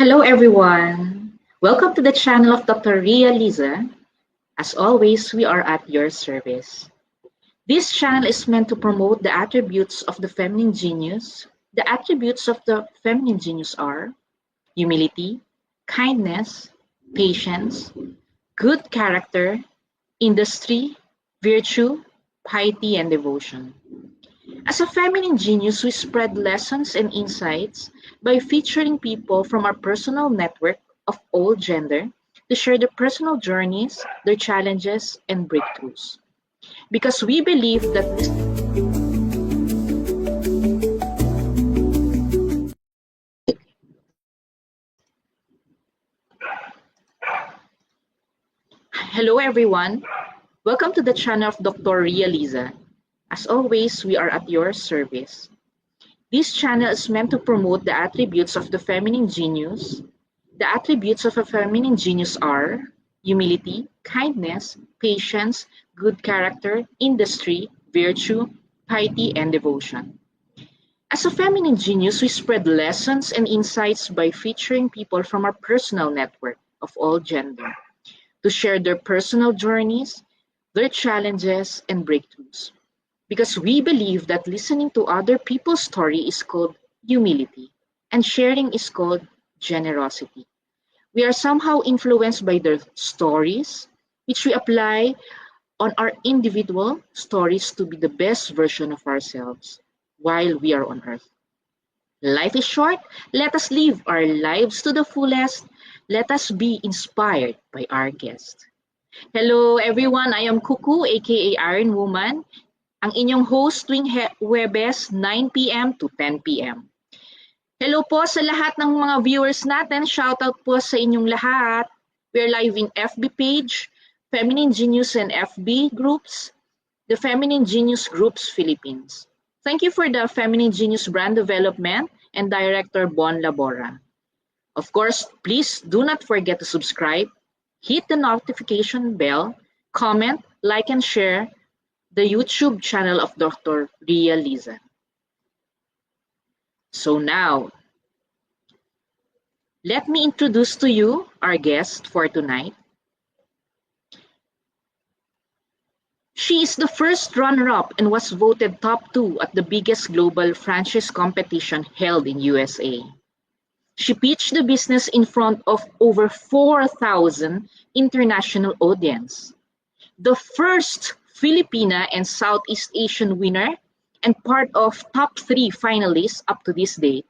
Hello everyone! Welcome to the channel of Dr. Ria Liza. As always, we are at your service. This channel is meant to promote the attributes of the feminine genius. The attributes of the feminine genius are humility, kindness, patience, good character, industry, virtue, piety, and devotion. As a feminine genius, we spread lessons and insights by featuring people from our personal network of all gender to share their personal journeys, their challenges, and breakthroughs. Because we believe that this. Hello everyone, welcome to the channel of Dr. Ria Liza. As always, we are at your service. This channel is meant to promote the attributes of the feminine genius. The attributes of a feminine genius are humility, kindness, patience, good character, industry, virtue, piety, and devotion. As a feminine genius, we spread lessons and insights by featuring people from our personal network of all gender to share their personal journeys, their challenges, and breakthroughs. Because we believe that listening to other people's story is called humility and sharing is called generosity. We are somehow influenced by their stories, which we apply on our individual stories to be the best version of ourselves while we are on earth. Life is short. Let us live our lives to the fullest. Let us be inspired by our guest. Hello everyone, I am Kuku aka Iron Woman, ang inyong host tuwing Huwebes 9 p.m. to 10 p.m. Hello po sa lahat ng mga viewers natin. Shoutout po sa inyong lahat. We're live in FB page, Feminine Genius and FB groups, the Feminine Genius Groups Philippines. Thank you for the Feminine Genius brand development and Director Bon Labora. Of course, please do not forget to subscribe, hit the notification bell, comment, like, and share the YouTube channel of Dr. Ria Liza. So now, let me introduce to you our guest for tonight. She is the first runner-up and was voted top 2 at the biggest global franchise competition held in USA. She pitched the business in front of over 4,000 international audience. The first Filipina and Southeast Asian winner and part of top 3 finalists up to this date.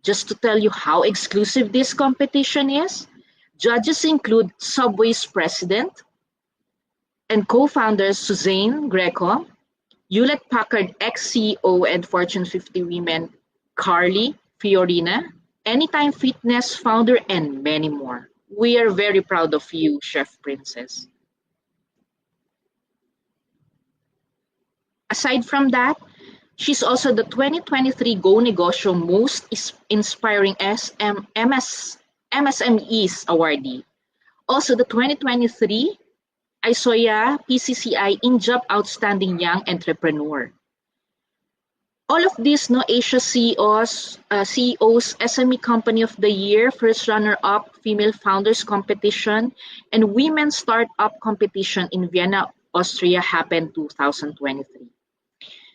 Just to tell you how exclusive this competition is, judges include Subway's president and co-founders Suzanne Greco, Hewlett-Packard ex-CEO and Fortune 50 women Carly Fiorina, Anytime Fitness founder, and many more. We are very proud of you, Chef Princess. Aside from that, she's also the 2023 Go Negosyo Most Inspiring MSMEs awardee. Also the 2023 ISOYA PCCI In-Job Outstanding Young Entrepreneur. All of these, Asia CEOs SME Company of the Year, First Runner-Up Female Founders Competition, and Women Startup Competition in Vienna, Austria happened 2023.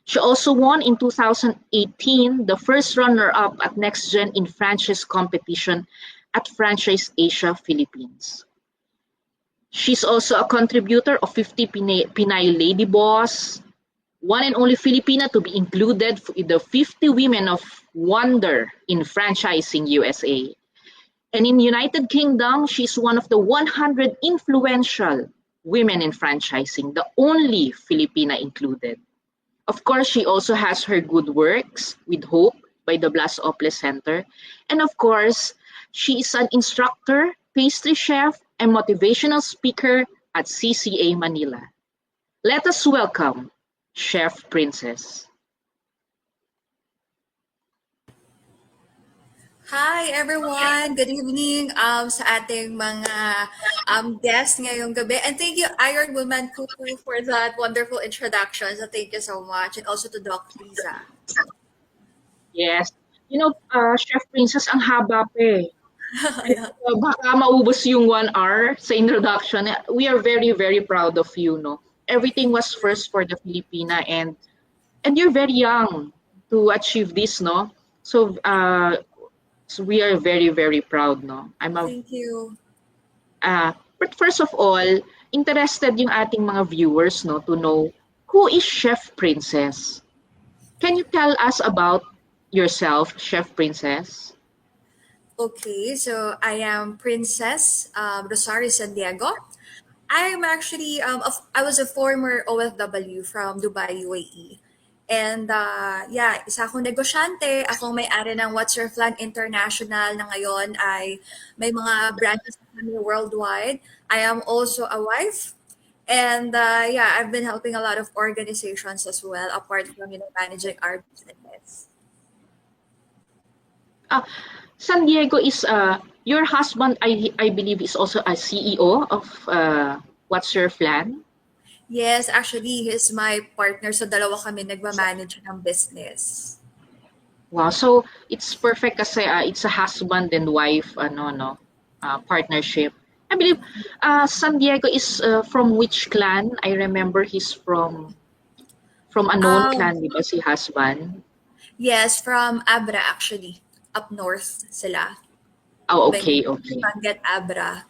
She also won in 2018 the first runner-up at Next Gen in Franchise Competition at Franchise Asia Philippines. She's also a contributor of 50 Pinay Lady Boss, one and only Filipina to be included in the 50 Women of Wonder in Franchising USA. And in United Kingdom, she's one of the 100 influential women in franchising, the only Filipina included. Of course, she also has her good works with Hope by the Blas Ople Center. And of course, she is an instructor, pastry chef, and motivational speaker at CCA Manila. Let us welcome Chef Princess. Hi everyone! Good evening sa ating mga guests ngayong gabi. And thank you Iron Woman Kuku for that wonderful introduction. So thank you so much. And also to Doc Lisa. Yes. Chef Princess, ang haba pa eh. Yeah. Baka maubos yung 1 hour sa introduction. We are very, very proud of you, no? Everything was first for the Filipina, and you're very young to achieve this, no? So we are very, very proud, no? Thank you. But first of all, interested yung ating mga viewers, no, to know who is Chef Princess. Can you tell us about yourself, Chef Princess? Okay, so I am Princess Rosario San Diego. I'm actually I was a former OFW from Dubai, UAE. And yeah, isa akong negosyante, akong may-ari ng What's Your Flan International na ngayon ay may mga branches na kami worldwide. I am also a wife. And yeah, I've been helping a lot of organizations as well, apart from managing our businesses. Ah, San Diego is your husband. I believe is also a CEO of What's Your Flan. Yes, actually, he's my partner. So, dalawa kami nagmamanage ng business. Wow, so it's perfect kasi it's a husband and wife no partnership. I believe San Diego is from which clan? I remember he's from a known Um, clan, di ba si husband? yes, from Abra actually. Up north sila. Oh, okay, Benguet, okay. Benguet, Abra.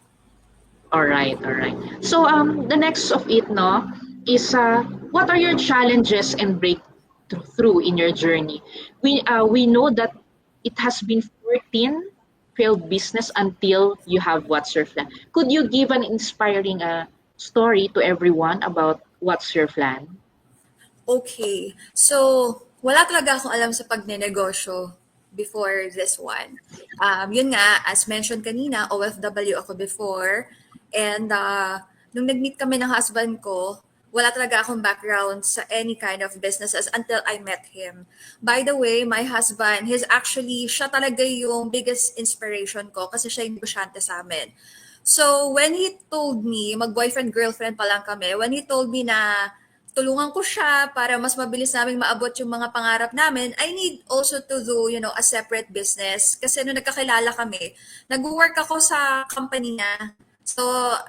All right, all right. So the next of it, no, is what are your challenges and breakthrough in your journey? We know that it has been 14 failed business until you have What's Your Plan. Could you give an inspiring story to everyone about What's Your Plan? Okay. So, wala talaga akong alam sa pagnenegosyo before this one. Yun nga, as mentioned kanina, OFW ako before. And nung nag-meet kami ng husband ko, wala talaga akong background sa any kind of businesses until I met him. By the way, my husband, siya talaga yung biggest inspiration ko kasi siya yung negosyante sa amin. So, when he told me, mag-boyfriend-girlfriend pa lang kami, when he told me na tulungan ko siya para mas mabilis naming maabot yung mga pangarap namin, I need also to do, a separate business. Kasi nung nagkakilala kami, nag-work ako sa company niya. So,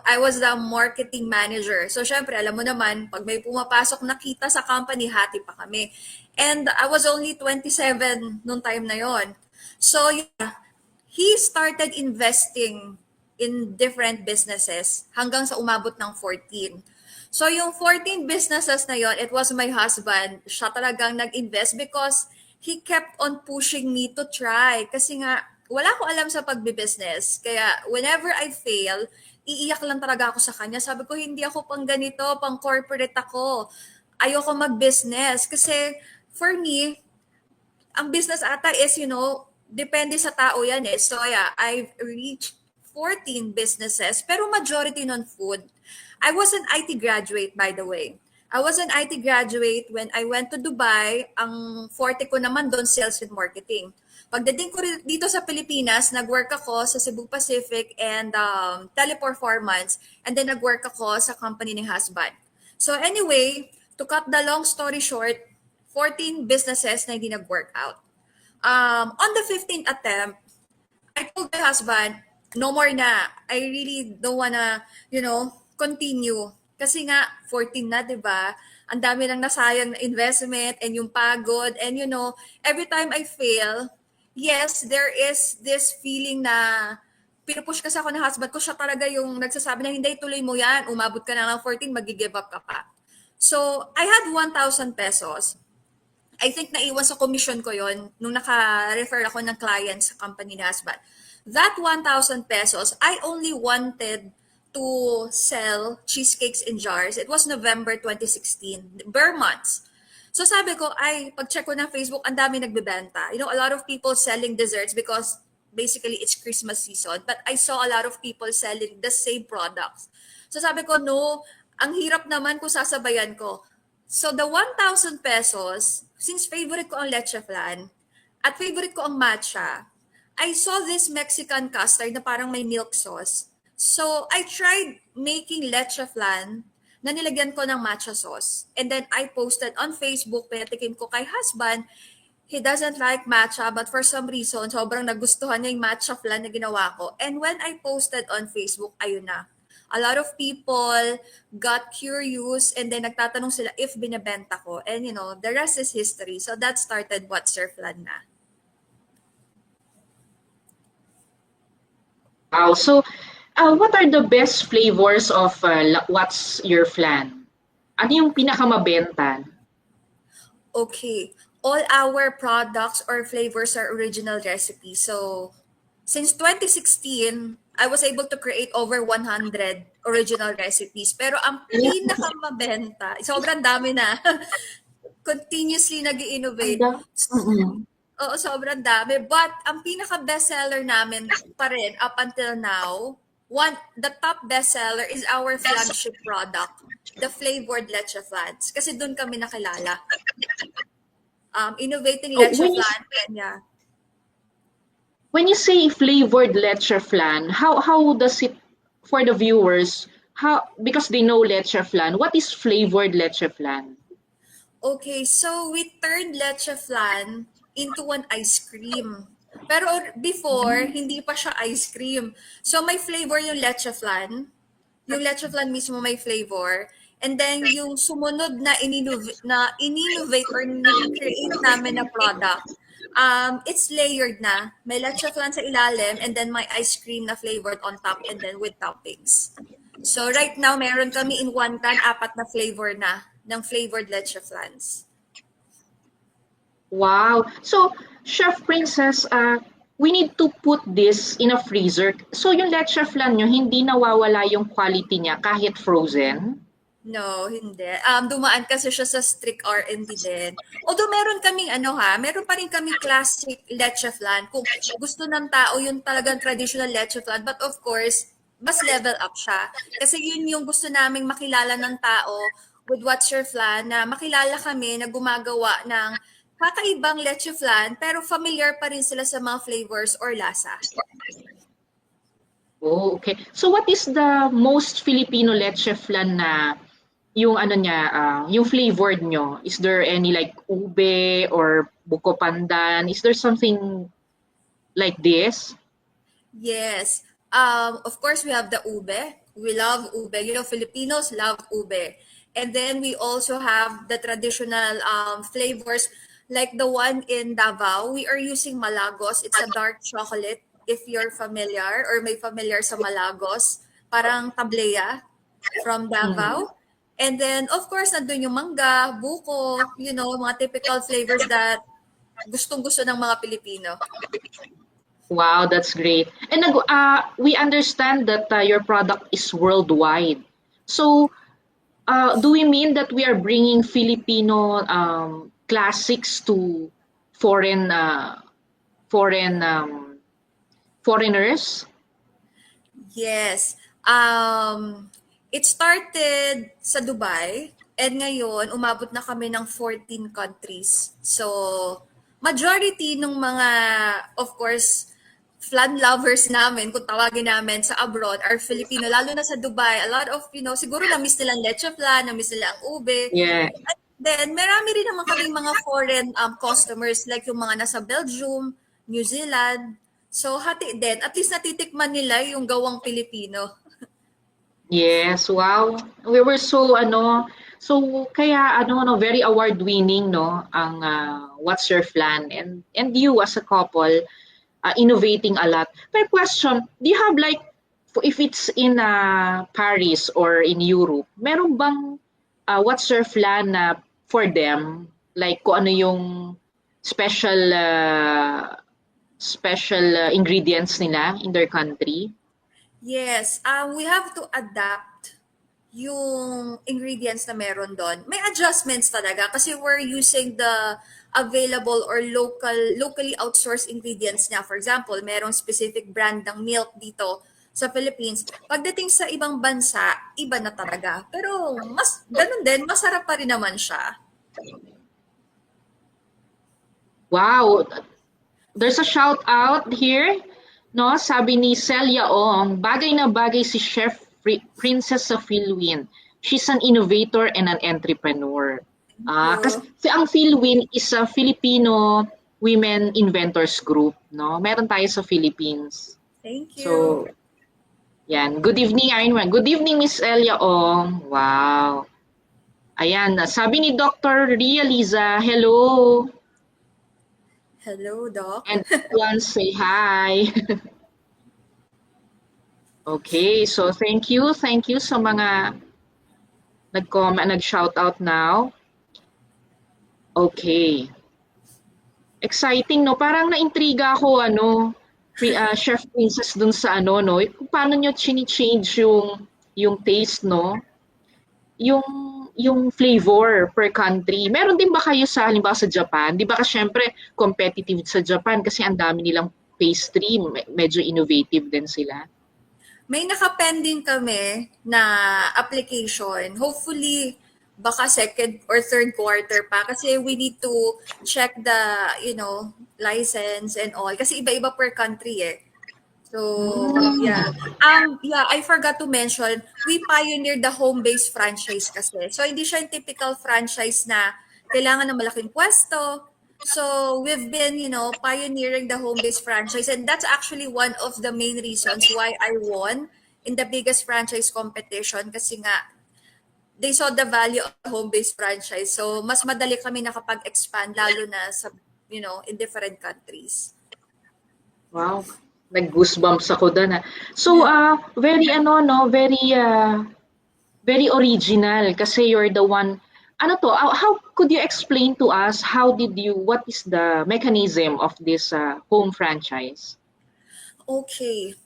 I was the marketing manager. So, syempre, alam mo naman, pag may pumapasok na kita sa company, hati pa kami. And I was only 27 nung time na yon. So, yeah, he started investing in different businesses hanggang sa umabot ng 14. So yung 14 businesses na yon, it was my husband. Siya talagang nag-invest because he kept on pushing me to try. Kasi nga, wala ko alam sa pagbe-business. Kaya whenever I fail, iiyak lang talaga ako sa kanya. Sabi ko, hindi ako pang ganito, pang corporate ako. Ayoko mag-business. Kasi for me, ang business ata is, depende sa tao yan eh. So yeah, I've reached 14 businesses, pero majority non food. I was an IT graduate, by the way. I was an IT graduate when I went to Dubai. Ang forte ko naman doon, sales and marketing. Pagdating ko dito sa Pilipinas, nag-work ako sa Cebu Pacific and Teleperformance. And then nag-work ako sa company ni husband. So anyway, to cut the long story short, 14 businesses na hindi nag-work out. On the 15th attempt, I told my husband, no more na. I really don't wanna, continue. Kasi nga, 14 na, di ba? Ang dami nang nasayang na investment and yung pagod. And every time I fail, yes, there is this feeling na pinupush kasi ako ng husband ko, siya talaga yung nagsasabi na hindi, tuloy mo yan, umabot ka na ng 14, mag-give up ka pa. So, I had 1,000 pesos. I think naiwan sa commission ko yon nung naka-refer ako ng client sa company ni husband. That 1,000 pesos, I only wanted to sell cheesecakes in jars. It was November 2016, bare months. So sabi ko, pag-check ko ng Facebook, ang dami nagbebenta. A lot of people selling desserts because basically it's Christmas season. But I saw a lot of people selling the same products. So sabi ko, no, ang hirap naman kung sasabayan ko. So the 1,000 pesos, since favorite ko ang leche flan, at favorite ko ang matcha, I saw this Mexican custard na parang may milk sauce. So I tried making leche flan na nilagyan ko ng matcha sauce. And then I posted on Facebook, pinatikim ko kay husband, He doesn't like matcha, but for some reason, sobrang nagustuhan niya yung matcha flan na ginawa ko. And when I posted on Facebook, ayun na. A lot of people got curious and then nagtatanong sila if binebenta ko. And you know, the rest is history. So that started What's Your Flan na. Wow. So, what are the best flavors of What's Your Flan? Ano yung pinakamabenta? Okay. All our products or flavors are original recipes. So, since 2016, I was able to create over 100 original recipes. Pero ang pinakamabenta, sobrang dami na. Continuously nag Ang innovate. da- Mm-mm. Oo, sobrang dami. But ang pinaka-bestseller namin pa rin up until now, the top bestseller is our flagship product, the flavored leche flans. Kasi doon kami nakilala. Innovating Oh, leche flan. Yeah. when you say flavored leche flan, how does it for the viewers? How because they know leche flan. What is flavored leche flan? Okay, so we turned leche flan into an ice cream. Pero before, hindi pa siya ice cream. So may flavor yung leche flan. Yung leche flan mismo may flavor. And then yung sumunod na in-innovate or ni-create namin na product, it's layered na. May leche flan sa ilalim and then may ice cream na flavored on top and then with toppings. So right now, meron kami in one can, 4 na flavor na ng flavored leche flans. Wow. So, Chef Princess, we need to put this in a freezer. So, yung leche flan nyo, hindi nawawala yung quality niya kahit frozen? No, hindi. Dumaan kasi siya sa strict R&D din. Although meron kaming meron pa rin kaming classic leche flan. Kung gusto ng tao yung talagang traditional leche flan. But of course, mas level up siya. Kasi yun yung gusto naming makilala ng tao with What's Your Flan, na makilala kami na gumagawa ng kakaibang leche flan, pero familiar pa rin sila sa mga flavors or lasa. Oh, okay. So, what is the most Filipino leche flan na yung ano niya, yung flavored nyo? Is there any like ube or buko pandan? Is there something like this? Yes. Of course, we have the ube. We love ube. You know, Filipinos love ube. And then we also have the traditional flavors like the one in Davao. We are using Malagos. It's a dark chocolate if you're familiar or may familiar sa Malagos. Parang tableya from Davao. And then, of course, nandun yung mangga, buko, you know, mga typical flavors that gustong-gusto ng mga Pilipino. Wow, that's great. And we understand that your product is worldwide. So, do we mean that we are bringing Filipino classics to foreign foreigners? Yes. It started sa Dubai and ngayon umabot na kami ng 14 countries. So, majority ng mga, of course, flan lovers namin, kung tawagin namin sa abroad, are Filipino, lalo na sa Dubai. A lot of, you know, siguro na-miss nilang leche flan, na-miss nila ang ube. Yeah. And then, marami rin naman kaming mga foreign customers, like yung mga nasa Belgium, New Zealand. So, hati din. At least natitikman nila yung gawang Pilipino. Yes, wow. We were so kaya very award winning ang What's Your Flan and you as a couple innovating a lot. But question, do you have like if it's in Paris or in Europe, meron bang What's Your Flan for them? Like kung ano yung special ingredients nila in their country? Yes, we have to adapt yung ingredients na meron doon. May adjustments talaga kasi we're using the available or locally outsourced ingredients niya. For example, merong specific brand ng milk dito sa Philippines. Pagdating sa ibang bansa, iba na talaga. Pero ganun din, masarap pa rin naman siya. Wow, there's a shout out here. No, sabi ni Celia Ong, bagay na bagay si Chef Princess sa Philwin. She's an innovator and an entrepreneur. Kasi you. ang Philwin is a Filipino Women Inventors Group, no? Meron tayo sa Philippines. Thank you. So, yan. Good evening, Ironman. Good evening, Miss Elia Ong. Wow. Ayan, sabi ni Dr. Ria Liza, hello. Hello, Doc. And everyone say hi. Okay, so thank you. Thank you sa mga nag-comment, nag-shout out now. Okay. Exciting, no? Parang naintriga ako, Chef Princess dun sa no? Kung paano nyo chini-change yung taste, no? Yung yung flavor per country. Meron din ba kayo sa halimbawa sa Japan? 'Di ba kasi syempre competitive sa Japan kasi ang dami nilang pastry, medyo innovative din sila. May naka-pending kami na application. Hopefully, baka second or third quarter pa kasi we need to check the, license and all. Kasi iba-iba per country eh. So, yeah. Mm. Yeah, I forgot to mention, we pioneered the home-based franchise kasi. So, hindi siya yung typical franchise na kailangan ng malaking pwesto. So, we've been, pioneering the home-based franchise. And that's actually one of the main reasons why I won in the biggest franchise competition kasi nga, they saw the value of home-based franchise. So, mas madali kami nakapag-expand lalo na sa, in different countries. Wow. Nag-goosebumps ako doon. So, very very original kasi you're the one. How could you explain to us what is the mechanism of this home franchise? Okay.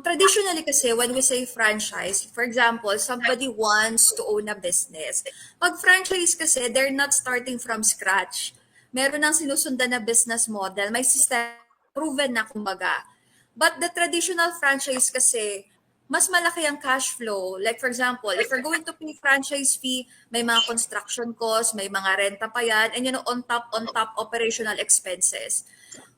Traditionally kasi when we say franchise, for example, somebody wants to own a business. Pag franchise kasi, they're not starting from scratch. Meron ng sinusundan na business model, may system proven na kumbaga. But the traditional franchise kasi, mas malaki ang cash flow. Like for example, if we're going to pay franchise fee, may mga construction costs, may mga renta pa yan, and on top operational expenses.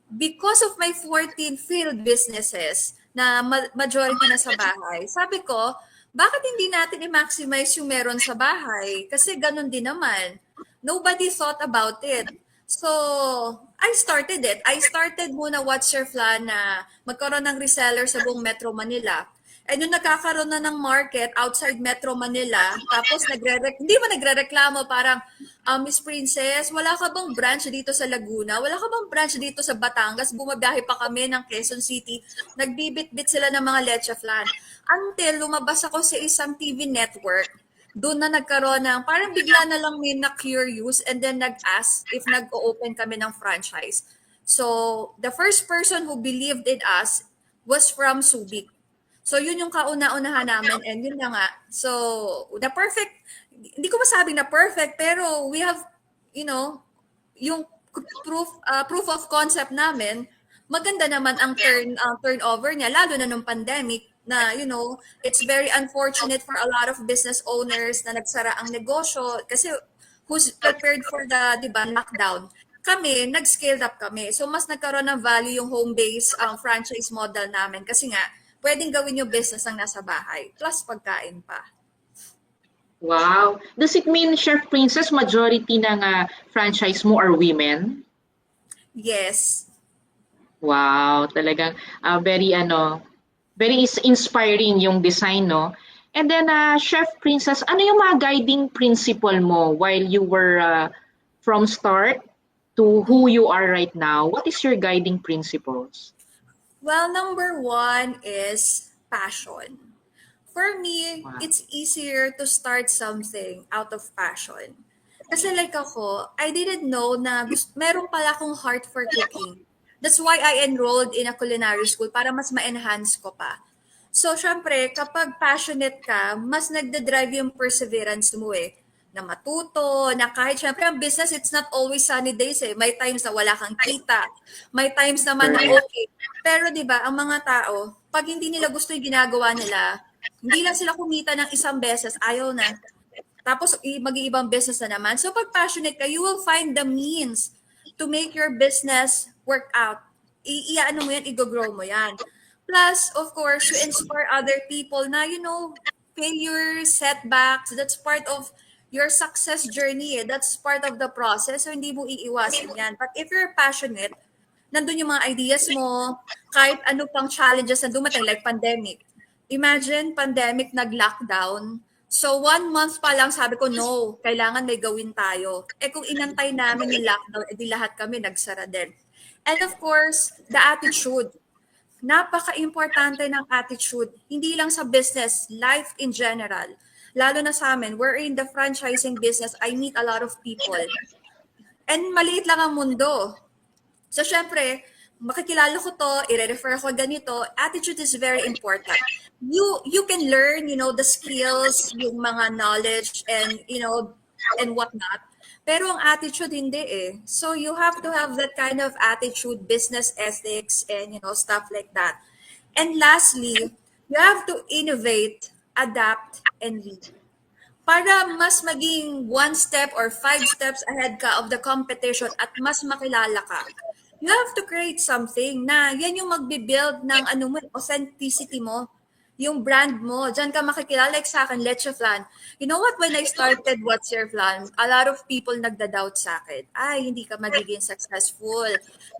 Because of my 14 field businesses na majority na sa bahay, sabi ko, bakit hindi natin i-maximize yung meron sa bahay? Kasi ganun din naman. Nobody thought about it. So, I started it. I started muna What's Your Flan na magkaroon ng reseller sa buong Metro Manila. And yung nagkakaroon na ng market outside Metro Manila, tapos hindi mo nagre-reklamo parang, Miss Princess, wala ka bang branch dito sa Laguna? Wala ka bang branch dito sa Batangas? Bumabiyahe pa kami ng Quezon City. Nagbibit-bit sila ng mga leche flan. Until lumabas ako sa isang TV network, doon na nagkaroon ng, parang bigla na lang may na-curious and then nag-ask if nag-o-open kami ng franchise. So, the first person who believed in us was from Subic. So, yun yung kauna-unahan namin and yun na nga. So, hindi ko masabing na perfect, pero we have, yung proof of concept namin, maganda naman ang turnover niya, lalo na nung pandemic, na, it's very unfortunate for a lot of business owners na nagsara ang negosyo kasi who's prepared for the, di ba, lockdown. Kami, nag-scaled up kami. So, mas nagkaroon ng value yung home-based franchise model namin kasi nga, pwedeng gawin yung business ang nasa bahay, plus pagkain pa. Wow. Does it mean, Chef Princess, majority ng franchise mo are women? Yes. Wow, talagang very inspiring yung design, no? And then, Chef Princess, ano yung mga guiding principle mo while you were from start to who you are right now? What is your guiding principles? Well, number one is passion. For me, Wow. it's easier to start something out of passion. Kasi like ako, I didn't know na meron pala akong heart for cooking. That's why I enrolled in a culinary school para mas ma-enhance ko pa. So, syempre, kapag passionate ka, mas nagde-drive yung perseverance mo eh. Na matuto, na kahit syempre ang business, it's not always sunny days eh. May times na wala kang kita. May times naman na okay. Pero 'di ba, ang mga tao, pag hindi nila gusto yung ginagawa nila, hindi lang sila kumita ng isang beses, ayaw na. Tapos mag-iibang business na naman. So pag passionate ka, you will find the means to make your business work out. Iano mo yan, i-grow mo yan. Plus, of course, you inspire other people na, failure, setbacks, that's part of your success journey. That's part of the process. So, hindi mo iiwasan yan. But if you're passionate, nandun yung mga ideas mo, kahit ano pang challenges na dumating, like pandemic. Imagine, pandemic, nag-lockdown. So, 1 month pa lang sabi ko, no, kailangan may gawin tayo. Eh kung inantay namin yung lockdown, edi lahat kami nagsara din. And of course, the attitude. Napaka-importante ng attitude, hindi lang sa business, life in general. Lalo na sa amin, we're in the franchising business, I meet a lot of people. And maliit lang ang mundo. So, syempre, makikilala ko to, i-refer ko ganito, attitude is very important. You can learn, the skills, yung mga knowledge, and, and whatnot. Pero ang attitude, hindi eh. So, you have to have that kind of attitude, business ethics, and, stuff like that. And lastly, you have to innovate, adapt, and lead para mas maging 1 step or 5 steps ahead ka of the competition at mas makilala ka. You have to create something na yan yung magbe-build ng authenticity mo, yung brand mo. Diyan ka makikilala. Like sa akin, Leche Flan. You know what? When I started What's Your Flan, a lot of people nagda-doubt sa akin. Ay, hindi ka magiging successful.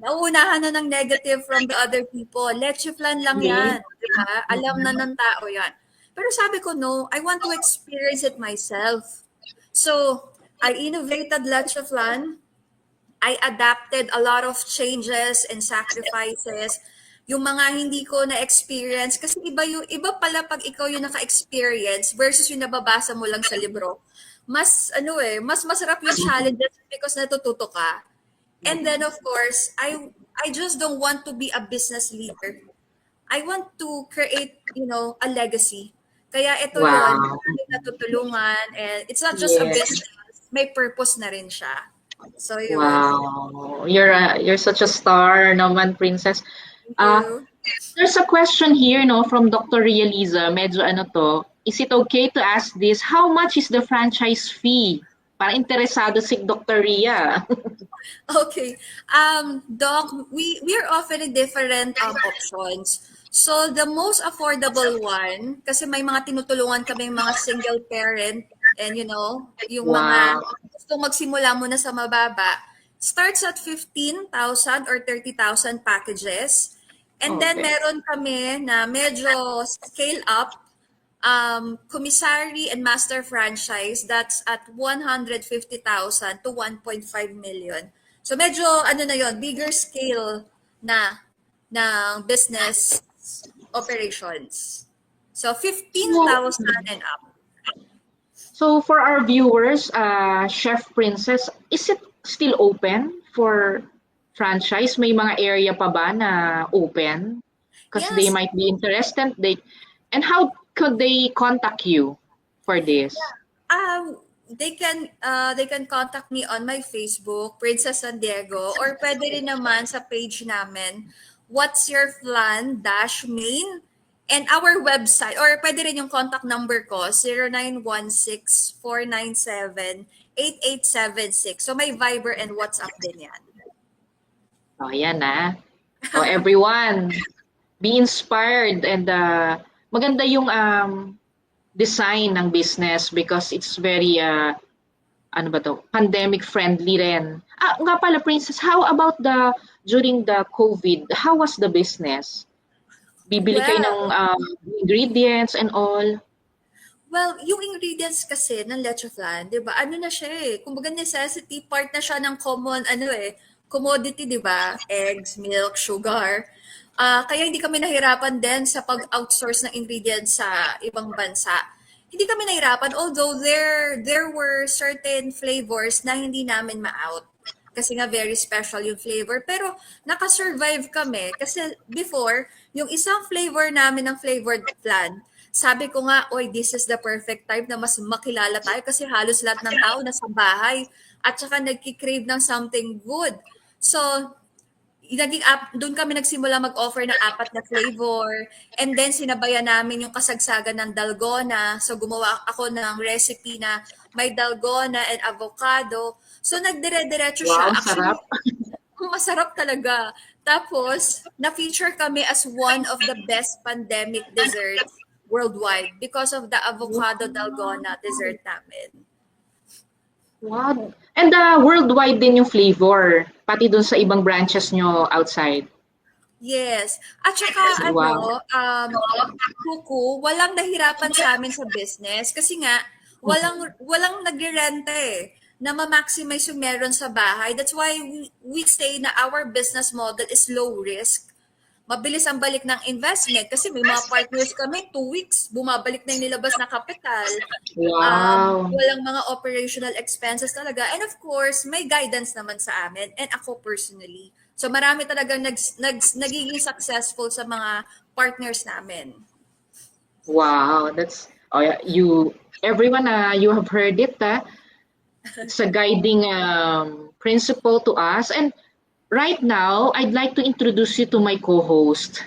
Nauunahan na ng negative from the other people. Leche Flan lang yan. Diba? Alam na ng tao yan. Pero sabi ko, no, I want to experience it myself. So, I innovated Leche Flan. I adapted a lot of changes and sacrifices. Yung mga hindi ko na-experience. Kasi iba pala pag ikaw yung naka-experience versus yung nababasa mo lang sa libro. Mas masarap yung challenges because natututo ka. And then, of course, I just don't want to be a business leader. I want to create, a legacy. Kaya ito yun, Wow. natutulungan, and it's not just a Yes. business, may purpose na rin siya. So yun. Wow. You're such a star naman, Princess. Thank Uh, you. there's a question here, no, from Dr. Rializa. Medyo ano to. Is it okay to ask this? How much is the franchise fee? Para interesado si Dr. Ria. Okay. Doc, we are offering different options. So the most affordable one, kasi may mga tinutulungan kami mga single parent and yung mga Wow. gusto magsimula muna sa mababa, starts at 15,000 or 30,000 packages. And then Okay. meron kami na medyo scale up, commissary and master franchise, that's at 150,000 to 1.5 million. So medyo na yon, bigger scale na ng business operations. So So, 15,000 and up. so for our viewers, Chef Princess, is it still open for franchise? May mga area pa ba na open? Because they Yes. might be interested. And how could they contact you for this? They can contact me on my Facebook, Princess San Diego, or pwede rin naman sa page namin, What's Your Flan Main, and our website, or pwede rin yung contact number ko, 0916-497-8876. So may Viber and WhatsApp din yan. Oh, yan na. So everyone, be inspired and maganda yung design ng business because it's very pandemic friendly rin. Nga pala, Princess, how about during the COVID, how was the business? Bibili kayo ng Well, ingredients and all? Well, yung ingredients kasi ng leche flan, 'di ba? Ano na siya eh, kumbaga necessity part na siya ng common commodity, 'di ba? Eggs, milk, sugar. Kaya hindi kami nahirapan din sa pag-outsource ng ingredients sa ibang bansa. Hindi kami nahirapan, although there were certain flavors na hindi namin ma-out. Kasi nga very special yung flavor. Pero nakasurvive kami kasi before, yung isang flavor namin ng flavored flan, sabi ko nga, oy, this is the perfect time na mas makilala tayo kasi halos lahat ng tao nasa bahay at saka nagki-crave ng something good. So, doon kami nagsimula mag-offer ng 4 na flavor. And then, sinabayan namin yung kasagsagan ng dalgona. So, gumawa ako ng recipe na may dalgona and avocado. So, nagdire-diretso siya. Wow, Actually, sarap. masarap talaga. Tapos, na-feature kami as one of the best pandemic desserts worldwide because of the avocado dalgona dessert namin. Wow. And worldwide din yung flavor, pati dun sa ibang branches nyo outside. Yes. At saka Wow. Kuku, walang nahirapan sa amin sa business kasi nga walang nagrerenta eh na ma-maximize yung meron sa bahay. That's why we say na our business model is low risk. Mabilis ang balik ng investment kasi may mga partners kami, 2 weeks, bumabalik na yung nilabas na kapital. Wow. Walang mga operational expenses talaga. And of course, may guidance naman sa amin and ako personally. So marami talagang nagiging successful sa mga partners namin. Wow. That's oh yeah, you everyone you have heard it. It's a guiding principle to us. And right now, I'd like to introduce you to my co-host.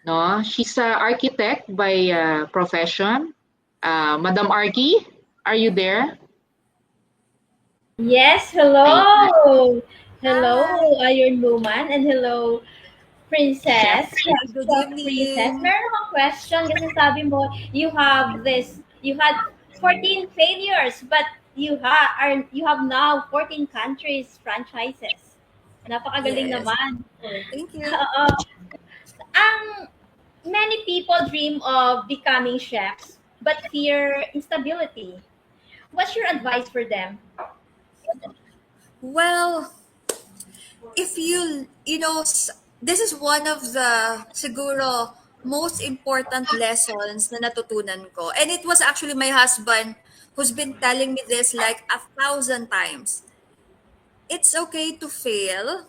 No, she's an architect by profession. Madam Arky, are you there? Yes, Ay, hello. Hello, Hi, Iron Woman, and hello, Chef. Princess. good So, Princess, evening. meron akong question kasi sabi mo, you had 14 failures, but you have now 14 countries franchises. Napakagaling Yes, naman. thank you. Oo. Ang many people dream of becoming chefs, but fear instability. What's your advice for them? Well, if this is one of the siguro most important lessons na natutunan ko. And it was actually my husband who's been telling me this like 1,000 times. It's okay to fail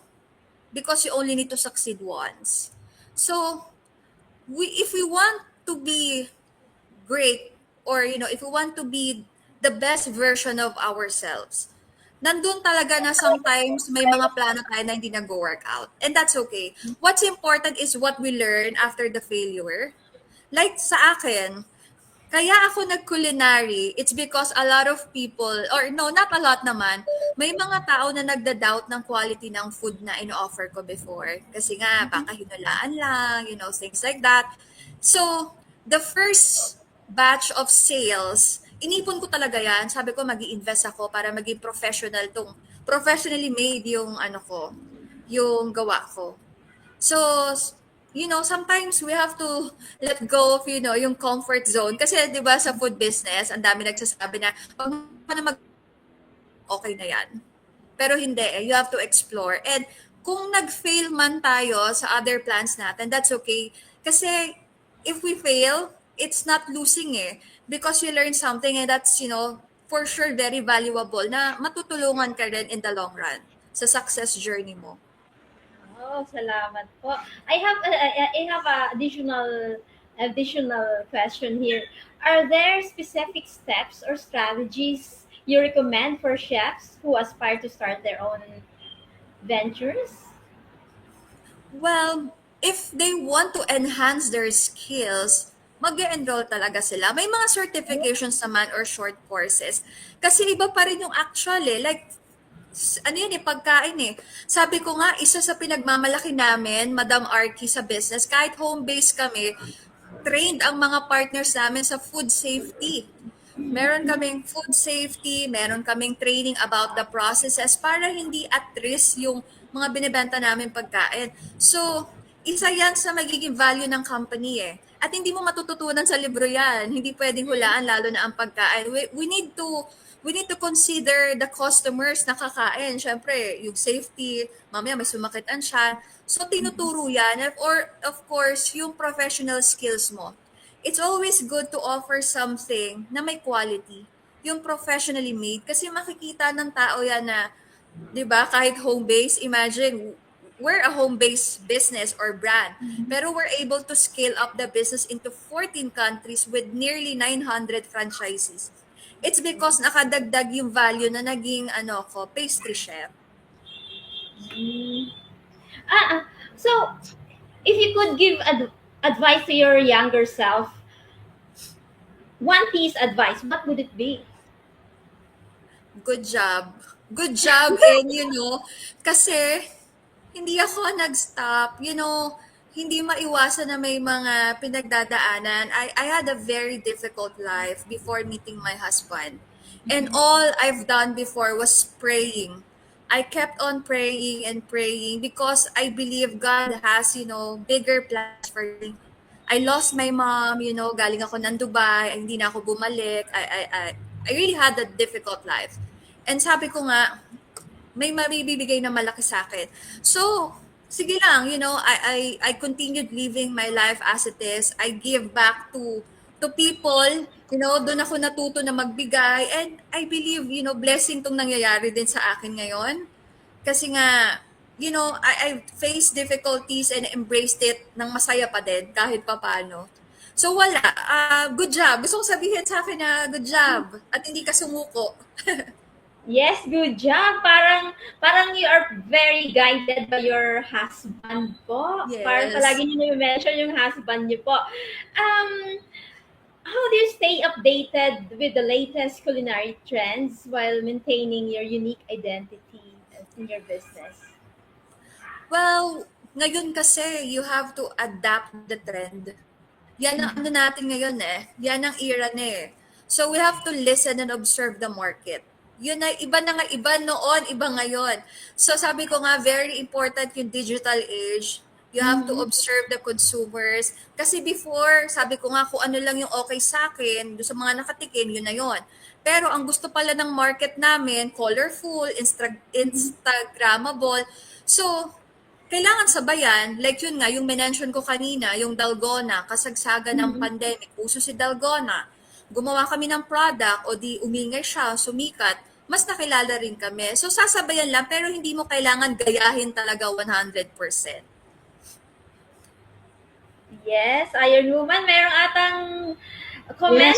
because you only need to succeed once. So, if we want to be great, or if we want to be the best version of ourselves, nandun talaga na sometimes may mga plano tayo na hindi nag-work out. And that's okay. What's important is what we learn after the failure. Like sa akin, kaya ako nag-culinary, it's because a lot of people, or no, not a lot naman, may mga tao na nagda-doubt ng quality ng food na ino-offer ko before. Kasi nga, baka hinulaan lang, things like that. So, the first batch of sales, inipon ko talaga yan. Sabi ko, mag invest ako para maging professionally made yung yung gawa ko. So, sometimes we have to let go of, yung comfort zone. Kasi, di ba, sa food business, ang dami nagsasabi na, pag na okay na yan. Pero hindi eh. You have to explore. And kung nag-fail man tayo sa other plans natin, that's okay. Kasi, if we fail, it's not losing eh. Because you learn something and that's, for sure very valuable na matutulungan ka rin in the long run sa success journey mo. Oh, salamat po. I have a additional question here. Are there specific steps or strategies you recommend for chefs who aspire to start their own ventures? Well, if they want to enhance their skills, mag-enroll talaga sila. May mga certifications naman or short courses. Kasi iba pa rin yung actual eh. Like, ano yun eh, pagkain eh. Sabi ko nga, isa sa pinagmamalaki namin, Madam Arky, sa business, kahit home-based kami, trained ang mga partners namin sa food safety. Meron kaming food safety, meron kaming training about the processes para hindi at risk yung mga binibenta namin pagkain. So, isa yan sa magiging value ng company eh. At hindi mo matututunan sa libro yan. Hindi pwedeng hulaan lalo na ang pagkain. We need to consider the customers na kakain. Siyempre, yung safety, mamaya may sumakitan siya. So, tinuturo yan. Or, of course, yung professional skills mo. It's always good to offer something na may quality. Yung professionally made. Kasi makikita ng tao yan na, di ba, kahit home-based, imagine, we're a home-based business or brand. Pero we're able to scale up the business into 14 countries with nearly 900 franchises. It's because nakadagdag yung value na naging pastry chef. Mm. So if you could give advice to your younger self, one piece advice, what would it be? Good job. Good job and kasi hindi ako nag-stop. Hindi maiwasan na may mga pinagdadaanan. I had a very difficult life before meeting my husband. And all I've done before was praying. I kept on praying and praying because I believe God has, bigger plans for me. I lost my mom, galing ako ng Dubai, hindi na ako bumalik. I really had a difficult life. And sabi ko nga, may mabibigay na malaki sa akin. So, sige lang, I continued living my life as it is. I give back to people, doon ako natuto na magbigay. And I believe, blessing tong nangyayari din sa akin ngayon. Kasi nga, I faced difficulties and embraced it ng masaya pa din kahit papaano. So wala, good job. Gusto kong sabihin sa akin na good job at hindi ka sumuko. Yes, good job. Parang you are very guided by your husband po. Parang Yes. palagi niyo na-mention yung husband niyo po. How do you stay updated with the latest culinary trends while maintaining your unique identity in your business? Well, ngayon kasi you have to adapt the trend. Yan ang ano natin ngayon eh. Yan ang era na eh. So we have to listen and observe the market. Yun ay iba na nga, iba noon, iba ngayon. So sabi ko nga, very important yung digital age. You have to observe the consumers. Kasi before, sabi ko nga, kung ano lang yung okay sa akin, doon sa mga nakatikim, yun na yun. Pero ang gusto pala ng market namin, colorful, Instagrammable. So, kailangan sabayan, like yun nga, yung mention ko kanina, yung Dalgona, kasagsagan ng pandemic, uso si Dalgona. Gumawa kami ng product o di umingay siya, sumikat, mas nakilala rin kami. So sasabayan lang, pero hindi mo kailangan gayahin talaga 100%. Yes, Iron Woman, merong atang comment?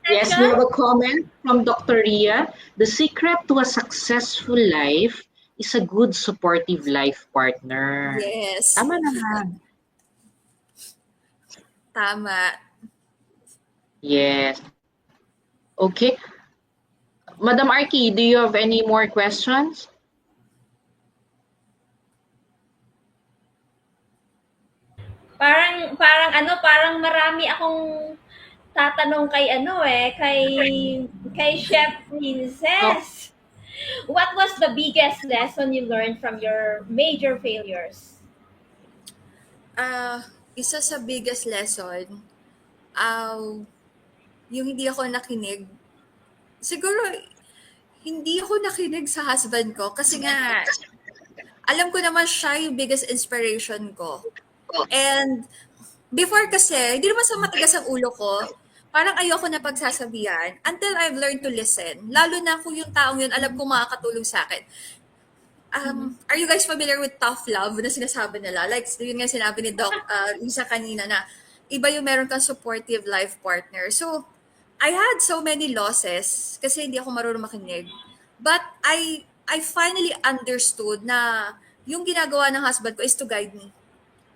Yes, we have a comment from Dr. Ria. The secret to a successful life is a good supportive life partner. Yes, Tama naman. tama. Yes. Okay. Madam Arki, do you have any more questions? Parang marami akong tatanong kay Chef Princess. What was the biggest lesson you learned from your major failures? Isa sa biggest lesson, yung hindi ako nakinig. Siguro, hindi ako nakinig sa husband ko kasi nga, alam ko naman siya yung biggest inspiration ko. And before kasi, hindi naman sa matigas ang ulo ko, parang ayoko na pagsasabihan until I've learned to listen. Lalo na kung yung taong yun, alam ko makakatulong sa akin. Are you guys familiar with tough love na sinasabi nila? Like, yun nga sinabi ni Doc isa kanina na iba yung meron kang supportive life partner. So, I had so many losses kasi hindi ako marunong makinig. But I finally understood na yung ginagawa ng husband ko is to guide me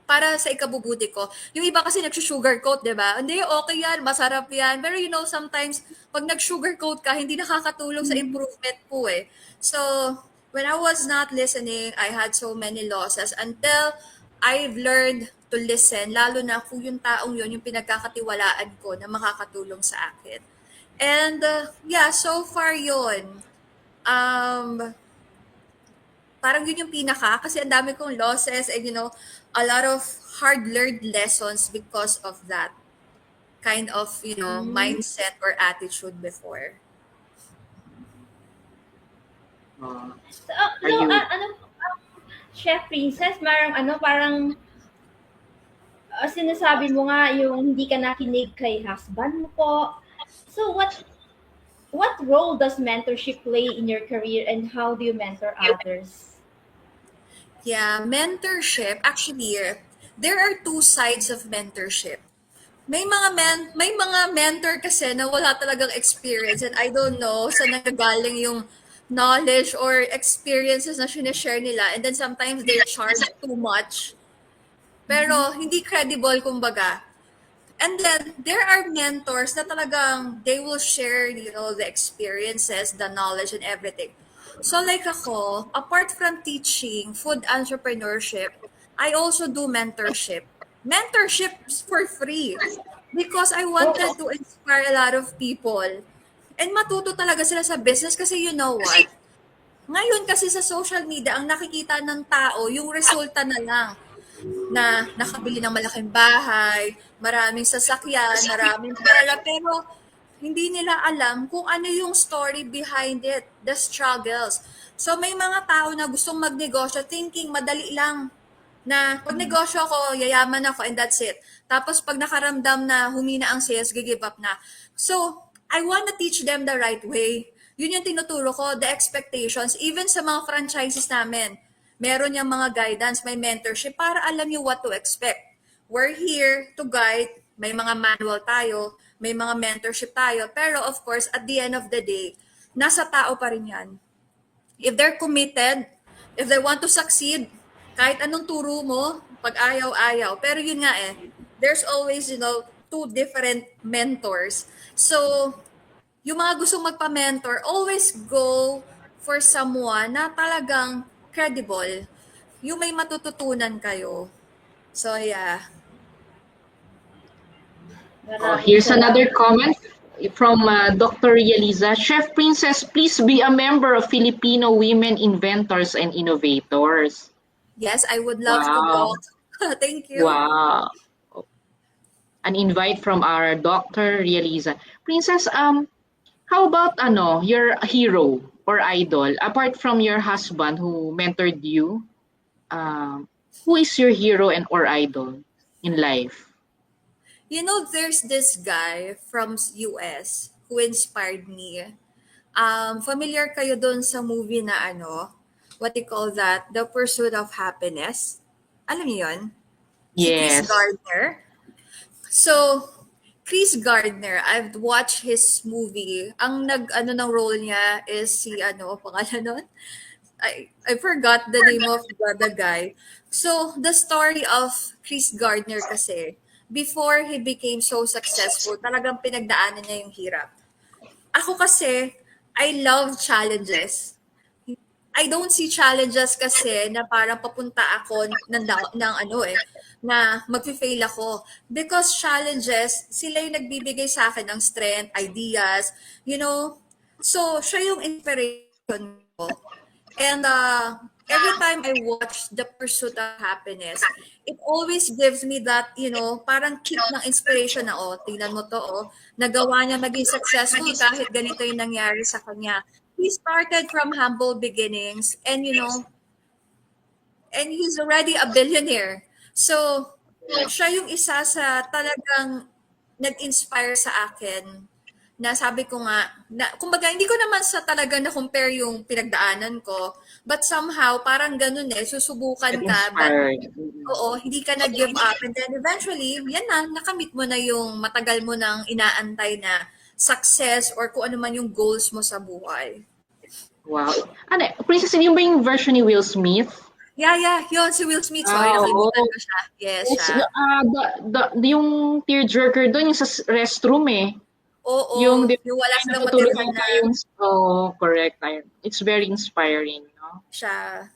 para sa ikabubuti ko. Yung iba kasi nag-sugarcoat, di ba? Hindi, okay yan, masarap yan. Pero sometimes, pag nag-sugarcoat ka, hindi nakakatulong sa improvement po eh. So, when I was not listening, I had so many losses until I've learned to listen, lalo na kung yung taong yun, yung pinagkakatiwalaan ko na makakatulong sa akin. And, so far yun. Parang yun yung pinaka, kasi ang dami kong losses and a lot of hard-learned lessons because of that kind of, mindset or attitude before. So, Chef Princess, parang sinasabi mo nga yung hindi ka nakinig kay husband mo po. So what role does mentorship play in your career and how do you mentor others? Yeah, mentorship, actually, there are two sides of mentorship. May mga mentor kasi na wala talagang experience and I don't know saan nagagaling yung knowledge or experiences na sinishare nila and then sometimes they charge too much. Pero hindi credible kumbaga. And then there are mentors na talagang they will share, the experiences, the knowledge and everything. So like ako, apart from teaching food entrepreneurship, I also do mentorship. Mentorship for free because I wanted to inspire a lot of people. And matuto talaga sila sa business kasi you know what? Ngayon kasi sa social media, ang nakikita ng tao, yung resulta na lang na nakabili ng malaking bahay, maraming sasakyan, maraming pera, pero hindi nila alam kung ano yung story behind it, the struggles. So may mga tao na gustong magnegosyo thinking madali lang na pag negosyo ako, yayaman ako and that's it. Tapos pag nakaramdam na humina ang sales, give up na. So, I wanna teach them the right way. Yun yung tinuturo ko, the expectations, even sa mga franchises namin. Meron yung mga guidance, may mentorship para alam nyo what to expect. We're here to guide, may mga manual tayo, may mga mentorship tayo, pero of course, at the end of the day, nasa tao pa rin yan. If they're committed, if they want to succeed, kahit anong turo mo, pag ayaw-ayaw. Pero yun nga there's always, two different mentors. So, yung mga gustong magpa-mentor, always go for someone na talagang credible. Yung may matututunan kayo. So, yeah. Here's another comment from Dr. Yeliza. Chef Princess, please be a member of Filipino Women Inventors and Innovators. Yes, I would love to Wow. go. Thank you. Wow. An invite from our Dr. Yeliza. Princess, how about your hero or idol apart from your husband who mentored you? Who is your hero and or idol in life? You know, there's this guy from US who inspired me. Familiar kayo dun sa movie na what you call that? The Pursuit of Happiness. Alam niyo yun? Si Chris Yes. Gardner. So, Chris Gardner, I've watched his movie. Ang ng role niya is si pangalan nun? I forgot the name of the guy. So, the story of Chris Gardner kasi, before he became so successful, talagang pinagdaanan niya yung hirap. Ako kasi, I love challenges. I don't see challenges kasi na parang papunta ako na mag-fail ako. Because challenges, sila yung nagbibigay sa akin ng strength, ideas, So, siya yung inspiration ko. And every time I watch The Pursuit of Happiness, it always gives me that, parang kick ng inspiration na, tingnan mo to, nagawa niya maging successful kahit ganito yung nangyari sa kanya. He started from humble beginnings and, and he's already a billionaire. So, siya yung isa sa talagang nag-inspire sa akin na sabi ko nga, kumbaga hindi ko naman sa talaga na-compare yung pinagdaanan ko, but somehow parang ganun susubukan ka, but hindi ka na-give up, and then eventually, yan na, nakamit mo na yung matagal mo nang inaantay na success or kung ano man yung goals mo sa buhay. Wow. Princess, yun ba yung version ni Will Smith? Yeah, yun, si Will Smith. Sorry, nakalimutan ko siya. Yes, siya. Yung tearjerker doon, yung sa restroom Oo, yung wala silang matirahan na. Correct. It's very inspiring, no? Siya.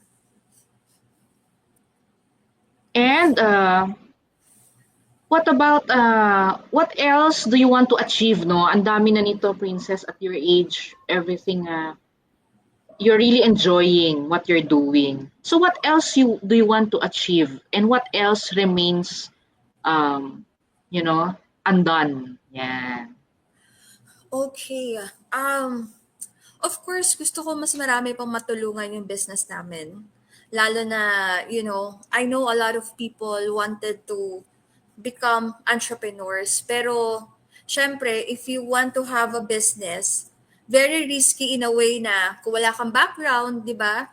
And what about what else do you want to achieve, no? Ang dami na nito, Princess, at your age, everything you're really enjoying what you're doing. So what else do you want to achieve, and what else remains undone? Yan. Okay. Of course, gusto ko mas marami pang matulungan yung business namin. Lalo na, I know a lot of people wanted to become entrepreneurs. Pero, syempre, if you want to have a business, very risky in a way na kung wala kang background, di ba?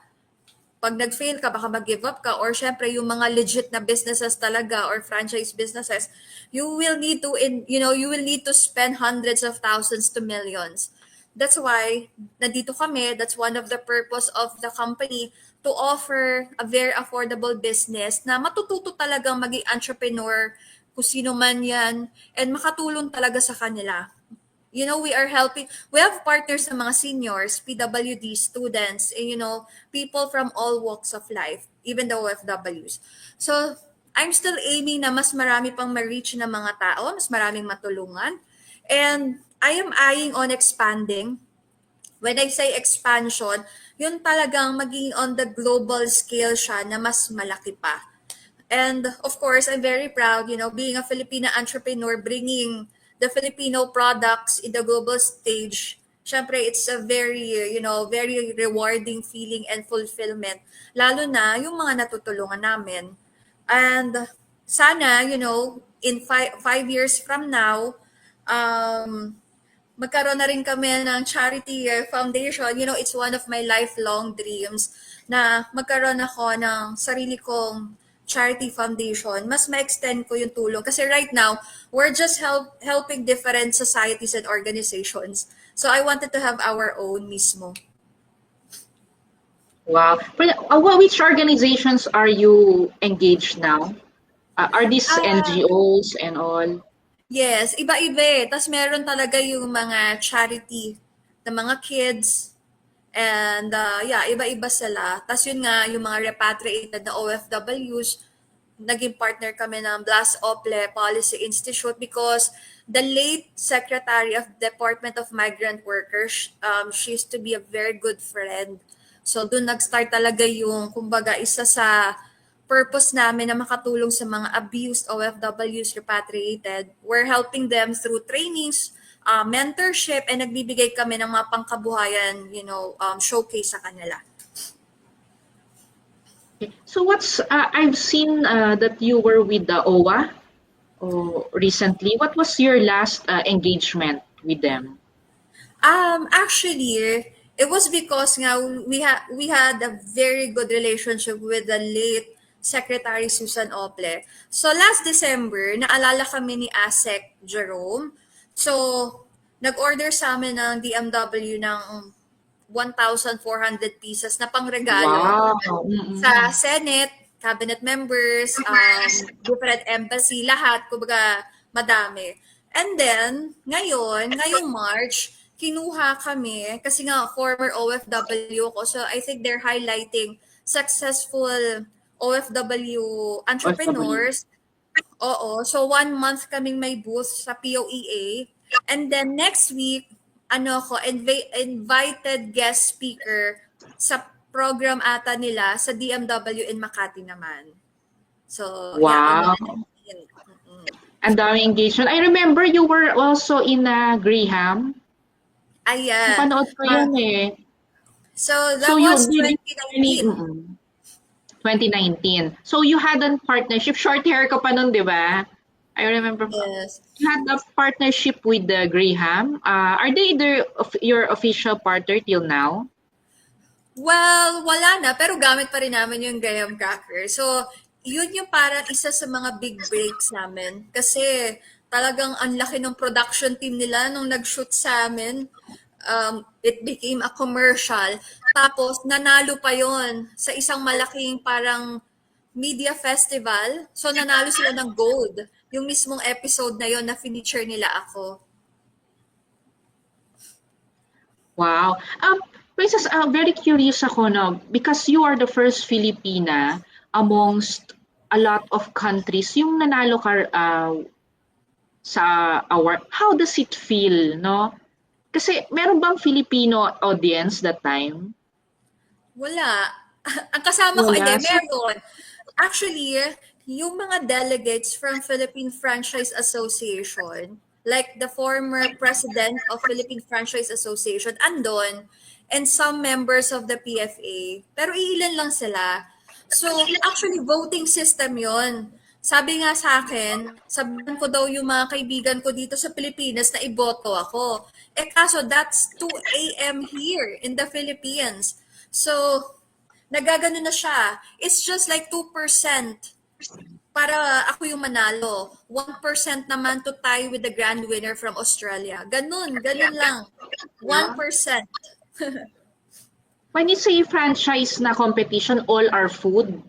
Pag nag-fail ka, baka mag-give up ka. Or syempre, yung mga legit na businesses talaga or franchise businesses, you will need to spend hundreds of thousands to millions. That's why, nandito kami, that's one of the purpose of the company to offer a very affordable business na matututo talagang maging entrepreneur, kung sino man yan, and makatulong talaga sa kanila. We have partners sa mga seniors, PWD students, and people from all walks of life, even the OFWs. So, I'm still aiming na mas marami pang ma-reach na mga tao, mas maraming matulungan. And I am eyeing on expanding. When I say expansion, yun talagang maging on the global scale siya na mas malaki pa. And of course, I'm very proud, being a Filipina entrepreneur, bringing the Filipino products in the global stage. Syempre, it's a very, very rewarding feeling and fulfillment. Lalo na yung mga natutulungan namin. And sana, in 5 years from now, magkaroon na rin kami ng charity foundation. It's one of my lifelong dreams na magkaroon ako ng sarili kong charity foundation. Mas ma-extend ko yung tulong. Kasi right now, we're just helping different societies and organizations. So I wanted to have our own mismo. Wow. Which organizations are you engaged now? Are these NGOs and all? Yes, iba-iba eh. Tapos meron talaga yung mga charity ng mga kids. And iba-iba sila. Tapos yun nga, yung mga repatriated na OFWs, naging partner kami ng Blas Ople Policy Institute because the late Secretary of Department of Migrant Workers, she used to be a very good friend. So doon nag-start talaga yung, kumbaga, isa sa purpose namin na makatulong sa mga abused OFWs repatriated. We're helping them through trainings, mentorship, and nagbibigay kami ng mga pangkabuhayan, showcase sa kanila. So I've seen that you were with the OWA recently. What was your last engagement with them? Actually, it was because nga we had a very good relationship with the late Secretary Susan Ople. So last December, naalala kami ni ASEC Jerome. So nag-order sa amin ng DMW ng 1,400 pieces na pangregalo sa Senate, cabinet members, different embassy, lahat, kumbaga madami. And then, ngayong March, kinuha kami, kasi nga former OFW ko, so I think they're highlighting successful OFW entrepreneurs. Oo, so 1 month kaming may booth sa POEA. And then next week, invited guest speaker sa program ata nila sa DMW in Makati naman. So, wow. And daming engagement. I remember you were also in Graham. Yeah. Napanood ko yun eh. So, that was 2019. 2019. So, you had a partnership. Short hair ka pa nun, di ba? I remember. Yes. You had a partnership with the Graham. Are they your official partner till now? Well, wala na. Pero gamit pa rin namin yung Graham Cracker. So, yun yung parang isa sa mga big breaks namin. Kasi talagang ang laki ng production team nila nung nag-shoot sa amin. It became a commercial. Tapos, nanalo pa yon sa isang malaking parang media festival. So, nanalo sila ng gold. Yung mismong episode na yon na feature nila ako. Wow. Princess, very curious ako, no? Because you are the first Filipina amongst a lot of countries. Yung nanalo ka sa award, how does it feel, no? Kasi meron bang Filipino audience that time? Wala. Ang kasama ko, hindi, meron. Actually, yung mga delegates from Philippine Franchise Association, like the former president of Philippine Franchise Association, andon, and some members of the PFA. Pero iilan lang sila. So, actually, voting system yon. Sabi nga sa akin, sabihan ko daw yung mga kaibigan ko dito sa Pilipinas na iboto ako. Kaso that's 2 a.m. here in the Philippines. So, nagagano na siya. It's just like 2% para ako yung manalo. 1% naman to tie with the grand winner from Australia. Ganun lang. 1%. When you say franchise na competition, all are food?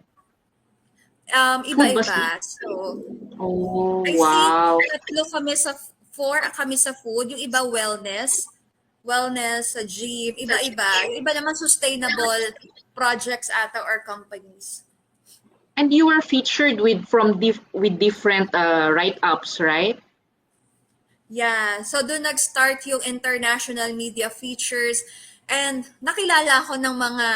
Iba-iba. So, wow. I think 4 kami sa food. Yung iba wellness, gym, iba-iba. Yung iba naman sustainable projects ata or companies. And you were featured with different write-ups, right? Yeah, so doon nag-start yung international media features and nakilala ko ng mga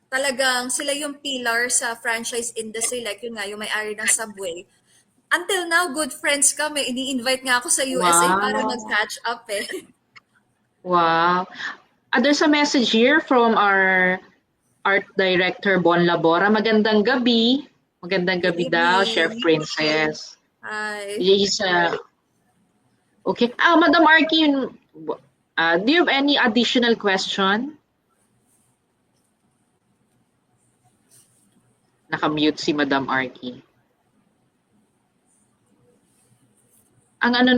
talagang sila yung pillar sa franchise industry like yun nga, yung may-ari ng Subway. Until now, good friends kami. Ini-invite nga ako sa USA para Wow. mag-catch up eh. Wow. There's a message here from our art director, Bon Labora. Magandang gabi. Magandang Good gabi daw, Chef evening. Princess. Hi. He's, okay. Madam Arkin, do you have any additional question? Nakamute si Madam Arky. Ang ano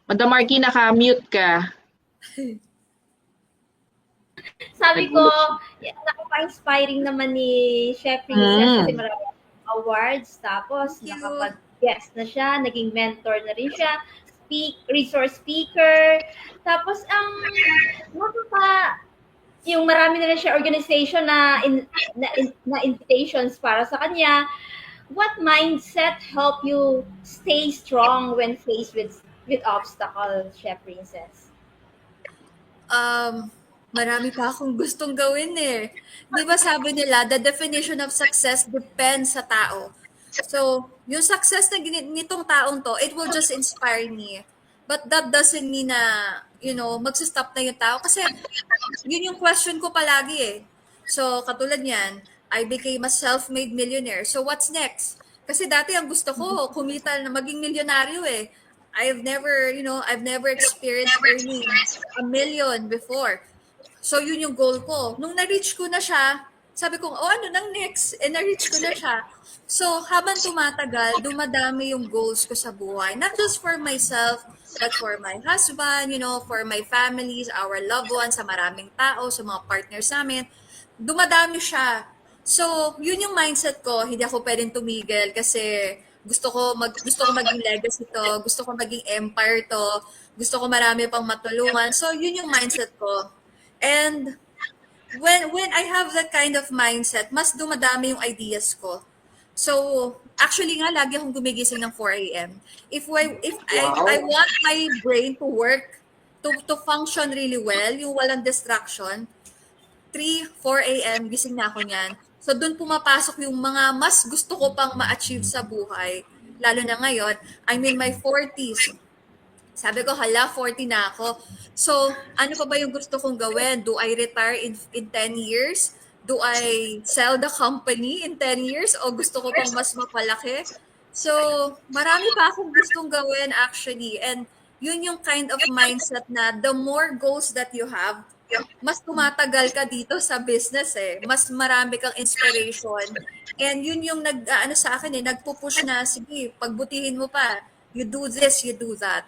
Madam Arky, naka-mute ka. Sabi ko, Nagulat nakaka-inspiring naman ni Chef Princess kasi Mm. maraming awards. Tapos, Thank you. nakapag-guest na siya, naging mentor na rin siya, resource speaker. Tapos, yung marami na rin siya organization na invitations para sa kanya. What mindset help you stay strong when faced with obstacles, Chef Princess? Marami pa akong gustong gawin eh. Di ba sabi nila, the definition of success depends sa tao. So, yung success na nitong taong to, it will just inspire me. But that doesn't mean na, magsistop na yung tao. Kasi, yun yung question ko palagi eh. So, katulad niyan, I became a self-made millionaire. So, what's next? Kasi dati ang gusto ko, kumita na maging milyonaryo eh. I've never experienced earning a million before. So, yun yung goal ko. Nung na-reach ko na siya, sabi ko, ano nang next? Na-reach ko na siya. So, habang tumatagal, dumadami yung goals ko sa buhay. Not just for myself, but for my husband, for my families, our loved ones, sa maraming tao, sa mga partners namin. Dumadami siya. So, yun yung mindset ko. Hindi ako pwedeng tumigil kasi gusto ko maging legacy to, gusto ko maging empire to, gusto ko marami pang matulungan. So, yun yung mindset ko. And when I have that kind of mindset, mas dumadami yung ideas ko. So, actually nga, lagi akong gumigising ng 4 a.m. If I Wow. want my brain to work, to function really well, yung walang distraction, 3, 4 a.m. gising na ako niyan. So, doon pumapasok yung mga mas gusto ko pang ma-achieve sa buhay. Lalo na ngayon, I'm in my 40s. Sabi ko, hala, 40 na ako. So, ano pa ba yung gusto kong gawin? Do I retire in 10 years? Do I sell the company in 10 years? O gusto ko pang mas mapalaki? So, marami pa akong gustong gawin actually. And yun yung kind of mindset na the more goals that you have, mas tumatagal ka dito sa business eh. Mas marami kang inspiration. And yun yung sa akin eh, nagpupush na, sige, pagbutihin mo pa. You do this, you do that.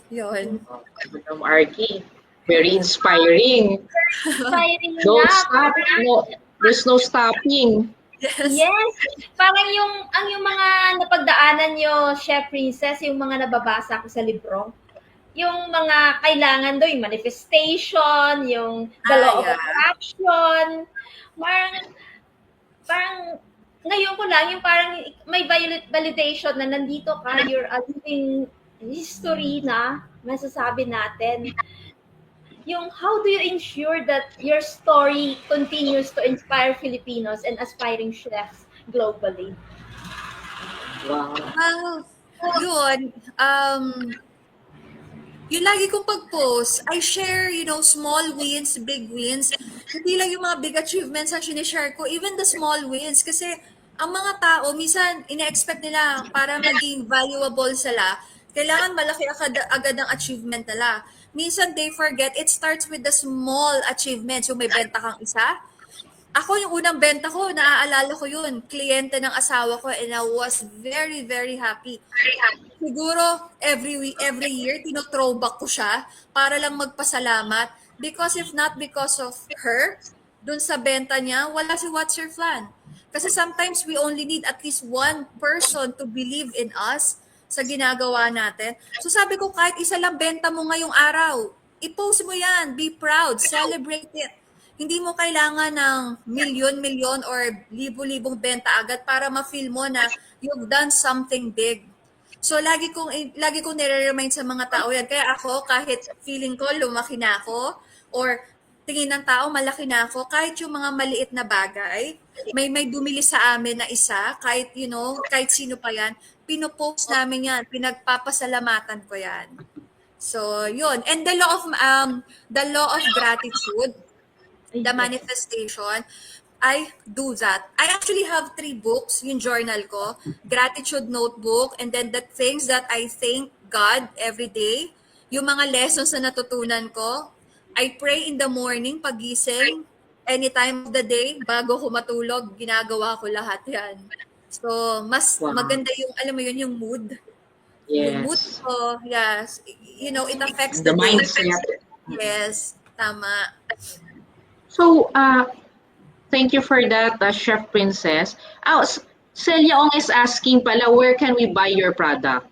Yun. Madam Arky, very inspiring. Inspiring Don't na. stop. No, there's no stopping. Yes. Yes. Parang yung mga napagdaanan nyo, Chef Princess, yung mga nababasa ko sa libro, yung mga kailangan doon, yung manifestation, yung the law of Yeah. attraction, parang ngayon ko lang, yung parang may validation na nandito ka, you're a living history na masasabi natin. Yung how do you ensure that your story continues to inspire Filipinos and aspiring chefs globally? Wow. Yun, yung lagi kong pag-post, I share, small wins, big wins. Hindi lang yung mga big achievements ang sinishare ko, even the small wins. Kasi ang mga tao, minsan, ina-expect nila para maging valuable sila, kailangan malaki agad ang achievement nila. Minsan, they forget, it starts with the small achievements. Yung may benta kang isa, ako yung unang benta ko, naaalala ko yun, kliyente ng asawa ko and I was very, very happy. Siguro every year, tino-throwback ko siya para lang magpasalamat. Because if not because of her, dun sa benta niya, wala si What's Your Flan. Kasi sometimes we only need at least one person to believe in us sa ginagawa natin. So sabi ko, kahit isa lang benta mo ngayong araw, i-post mo yan, be proud, celebrate it. Hindi mo kailangan ng milyon-milyon or libo-libong benta agad para ma-feel mo na you've done something big. So lagi kong nire-remind sa mga tao yan. Kaya ako kahit feeling ko lumaki na ako or tingin ng tao malaki na ako, kahit yung mga maliit na bagay, may bumili sa amin na isa, kahit kahit sino pa yan, pinopost namin yan, pinagpapasalamatan ko yan. So, yun. And the law of gratitude, the manifestation, I do that. I actually have 3 books, yung journal ko, gratitude notebook, and then the things that I thank God every day, yung mga lessons na natutunan ko. I pray in the morning, pagising, any time of the day, bago ko matulog, ginagawa ko lahat yan. So, mas Wow. maganda yung, alam mo yun, yung mood. Yung mood Yes. ko, yes. It affects The the day. mindset. Yes, tama. So, thank you for that, Chef Princess. Celia Ong is asking pala, where can we buy your product?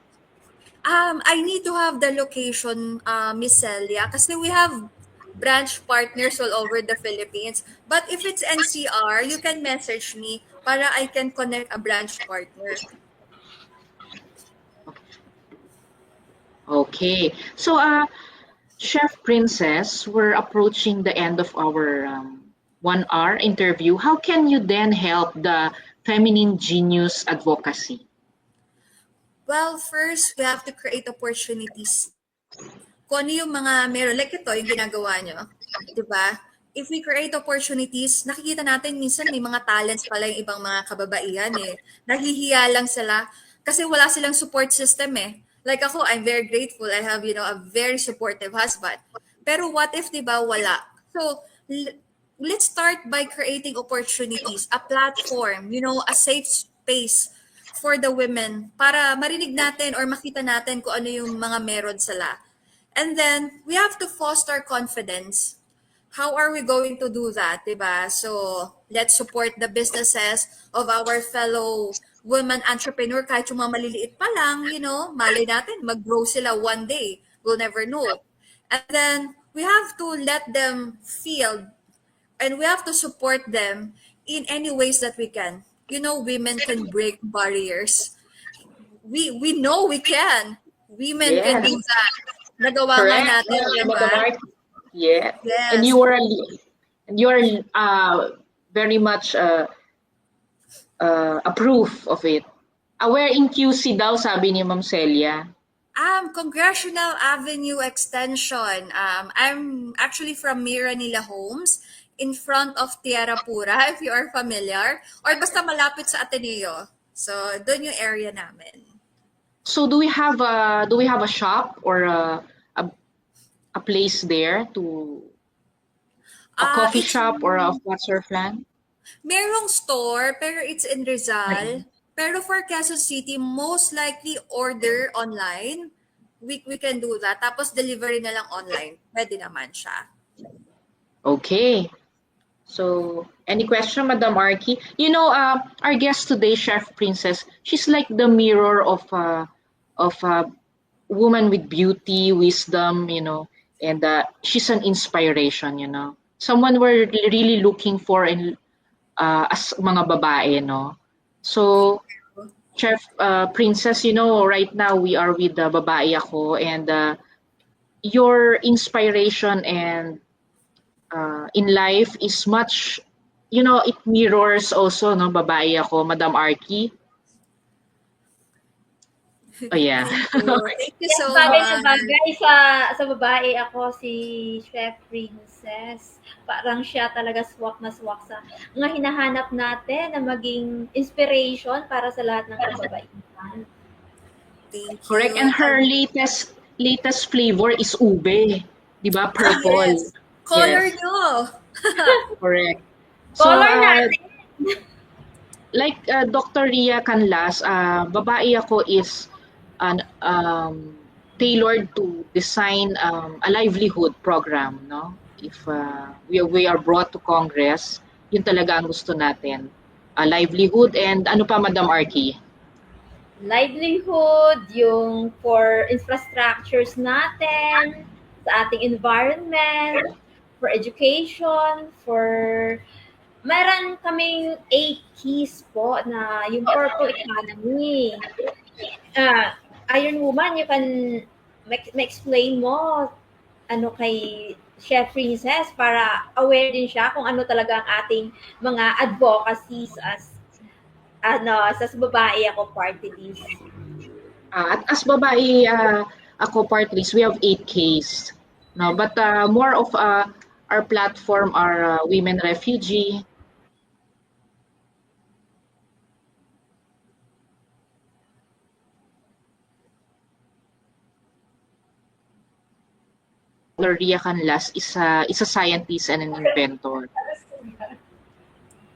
I need to have the location, Miss Celia, kasi we have branch partners all over the Philippines. But if it's NCR, you can message me para I can connect a branch partner. Okay. So, Chef Princess, we're approaching the end of our 1 hour interview. How can you then help the feminine genius advocacy? Well, first, we have to create opportunities. Kung ano yung mga meron, like ito, yung ginagawa nyo. Diba? If we create opportunities, nakikita natin minsan may mga talents pala yung ibang mga kababaihan eh. Nahihiya lang sila kasi wala silang support system eh. Like ako, I'm very grateful. I have, a very supportive husband. Pero what if, diba, wala? So, let's start by creating opportunities, a platform, a safe space for the women para marinig natin or makita natin kung ano yung mga meron sila. And then, we have to foster confidence. How are we going to do that, diba? So, let's support the businesses of our fellow women entrepreneur. Kahit yung mga maliliit pa lang, malay natin, mag-grow sila one day. We'll never know. And then, we have to let them feel and we have to support them in any ways that we can. Women can break barriers. We know we can. Women can do Yes. that. Nagawa nga Correct. natin, Yeah, diba? Madam Art. Yeah. And Yes. you are very much approve of it. Where in QC daw, sabi ni Ma'am Celia. Congressional Avenue Extension. I'm actually from Miranila Homes in front of Tierra Pura, if you are familiar. Or basta malapit sa Ateneo. So, doon yung area namin. So do we have a shop or a place there to a coffee It's shop or a what sort of land? merong store, pero it's in Rizal. Pero for Quezon City, most likely order online. We can do that. Tapos delivery na lang online. Pwede naman siya. Okay. So any question, Madam Arky? Our guest today, Chef Princess, she's like the mirror of a woman with beauty, wisdom, and she's an inspiration, someone we're really looking for in as mga babae, no? So, Chef Princess, right now we are with the Babae Ako, and your inspiration and in life is much, it mirrors also, no, Babae Ako, Madam Arky. Oh, yeah. Thank you so Bagay na much. bagay sa babae ako si Chef Princess. Parang siya talaga swak na swak sa mga hinahanap natin na maging inspiration para sa lahat ng kababaihan. Thank you. Correct. And her latest flavor is ube. Di ba? Purple. Yes. Color Yes. nyo. Correct. Color natin. Like Dr. Ria Canlas, Babae Ako is tailored to design a livelihood program, no? If we are brought to Congress, yun talaga ang gusto natin. A livelihood and ano pa, Madam Arky? Livelihood, yung for infrastructures natin, sa ating environment, for education, for meron kaming 8 keys po na yung purple economy. Iron Woman, you can ma-explain mo ano kay Chef Princess para aware din siya kung ano talaga ang ating mga advocacies as sa babae ako party list. At as babae ako part list, we have 8 Ks. No, but more of our platform are women refugee, Gloria Canlas is a scientist and an inventor.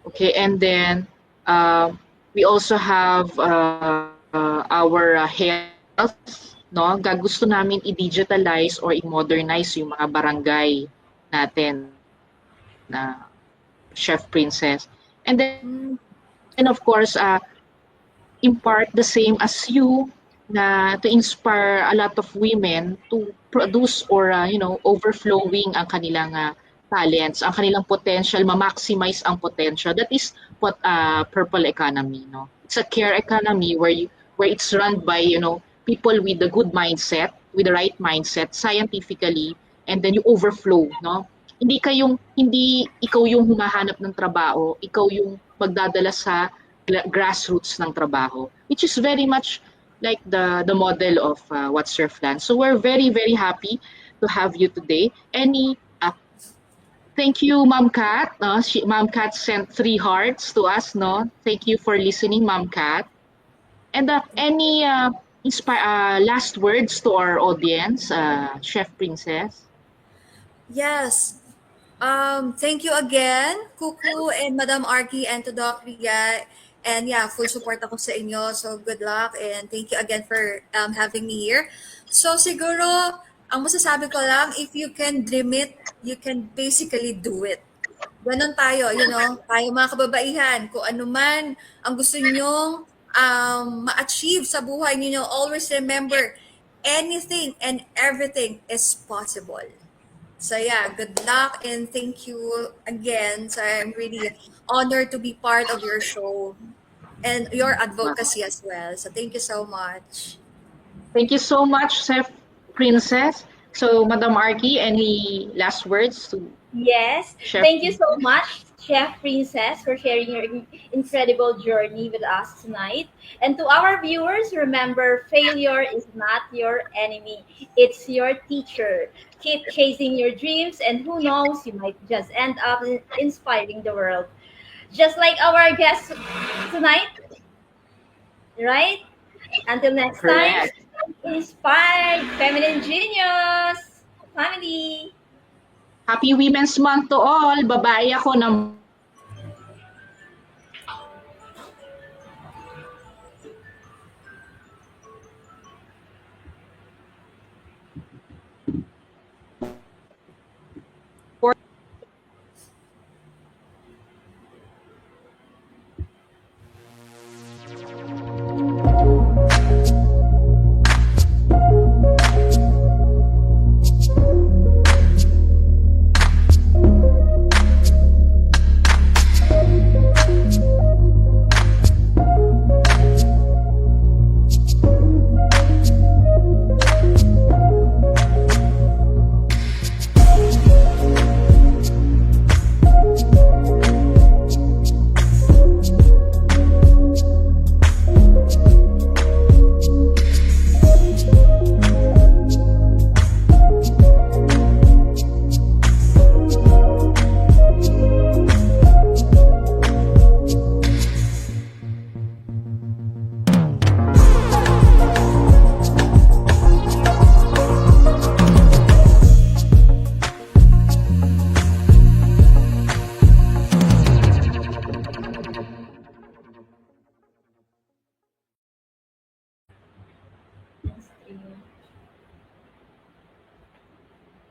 Okay, and then we also have our health, no? Gusto namin i-digitalize or i-modernize yung mga barangay natin na Chef Princess. And then of course, impart the same as you na to inspire a lot of women to produce or overflowing ang kanilang talents, ang kanilang potential, ma-maximize ang potential. That is what purple economy, no? It's a care economy where it's run by people with a good mindset, with the right mindset, scientifically, and then you overflow, no? Hindi ikaw yung humahanap ng trabaho, ikaw yung magdadala sa grassroots ng trabaho, which is very much like the model of What's Your Plan. So we're very, very happy to have you today. Thank you, Ma'am Kat. Ma'am Kat sent 3 hearts to us. No, thank you for listening, Ma'am Kat. And any last words to our audience, Chef Princess? Yes. Thank you again, Kuku and Madam Arky and to Doc Ria. And yeah, full support ako sa inyo. So good luck and thank you again for having me here. So siguro, ang masasabi ko lang, if you can dream it, you can basically do it. Ganon tayo, tayo mga kababaihan, kung ano man ang gusto nyong ma-achieve sa buhay niyo, always remember, anything and everything is possible. So yeah, good luck and thank you again. So I'm really honored to be part of your show and your advocacy as well. So thank you so much. Thank you so much, Chef Princess. So, Madam Arky, any last words to Yes. Chef? Thank you so much, Chef Princess, for sharing your incredible journey with us tonight. And to our viewers, remember, failure is not your enemy. It's your teacher. Keep chasing your dreams, and who knows, you might just end up inspiring the world. Just like our guest tonight, right? Until next time, Correct. inspired, feminine genius, family. Happy Women's Month to all. Babae ako ng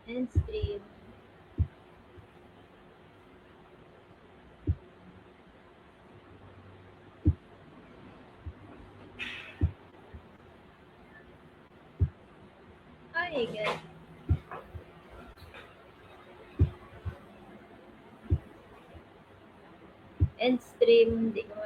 And stream. Hi, good. and stream, di ba?